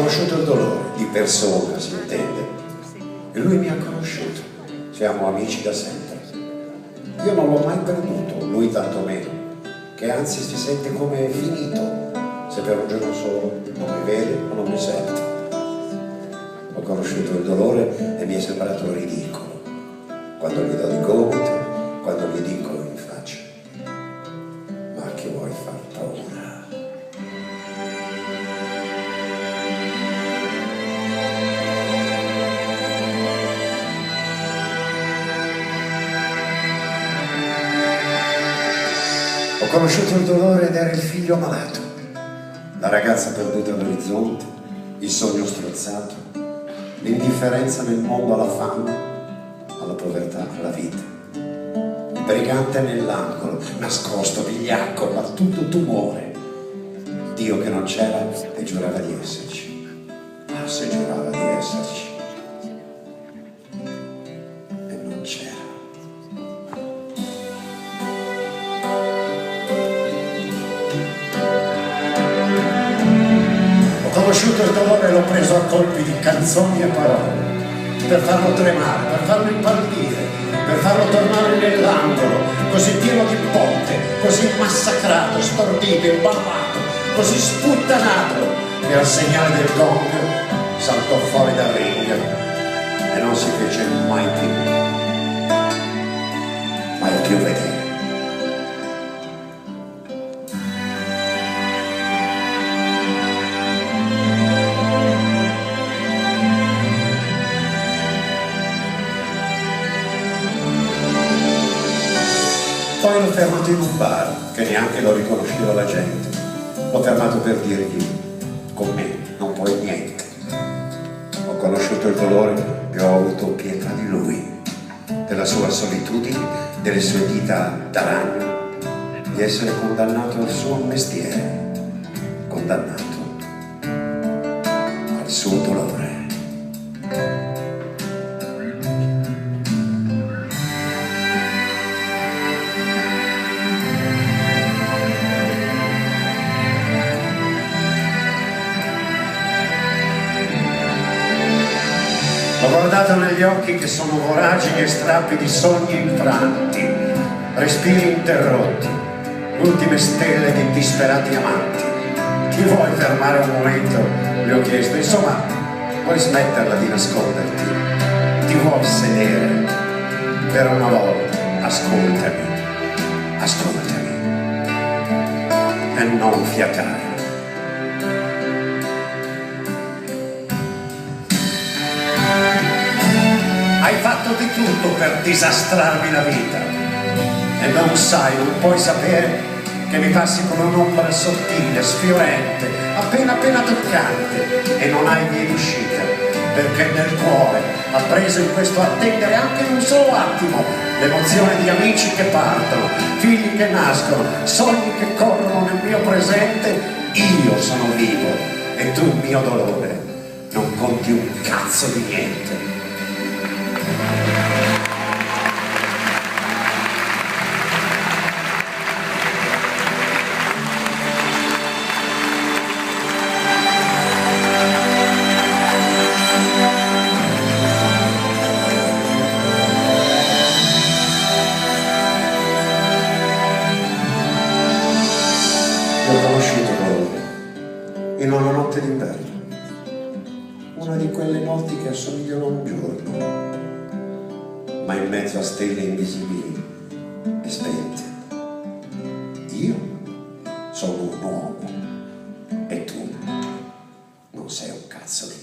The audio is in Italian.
conosciuto il dolore, di persona si intende, e lui mi ha conosciuto, siamo amici da sempre. Io non l'ho mai perduto, lui tantomeno, che anzi si sente come finito, se per un giorno solo non mi vede o non mi sente. Ho conosciuto il dolore e mi è sembrato ridicolo, quando gli do di gomito, quando gli dico in faccia: ma che vuoi far paura? Ho conosciuto il dolore ed era il figlio malato, la ragazza perduta all'orizzonte, il sogno strozzato, l'indifferenza nel mondo alla fame, alla povertà, alla vita. Il brigante nell'angolo, nascosto, vigliacco, battuto tumore. Dio che non c'era e giurava di esserci. Ah, se giurava di esserci. E non c'era. Ho conosciuto il dolore e l'ho preso a colpi di canzoni e parole, per farlo tremare, per farlo impallidire, per farlo tornare nell'angolo, così pieno di botte, così massacrato, stordito, imbalbato, così sputtanato, che al segnale del gong saltò fuori dal ring e non si fece mai più vedere. Poi l'ho fermato in un bar, che neanche lo riconosceva la gente. L'ho fermato per dirgli: con me non puoi niente. Ho conosciuto il dolore e ho avuto pietà di lui, della sua solitudine, delle sue dita da ragno, di essere condannato al suo mestiere, condannato al suo dolore. L'ho guardato negli occhi che sono voragini e strappi di sogni infranti, respiri interrotti, ultime stelle di disperati amanti. Ti vuoi fermare un momento? Le ho chiesto. Insomma, vuoi smetterla di nasconderti? Ti vuoi sedere? Per una volta, ascoltami, ascoltami e non fiatare. Hai fatto di tutto per disastrarmi la vita e non sai, non puoi sapere che mi passi come un'ombra sottile, sfiorente, appena toccante, e non hai via d'uscita, perché nel cuore ha preso in questo attendere anche in un solo attimo l'emozione di amici che partono, figli che nascono, sogni che corrono nel mio presente. Io sono vivo e tu, il mio dolore, non conti un cazzo di niente. Ho conosciuto dolore in una notte d'inverno, una di quelle notti che assomigliano a un giorno, ma in mezzo a stelle invisibili e spente. Io sono un uomo e tu non sei un cazzo di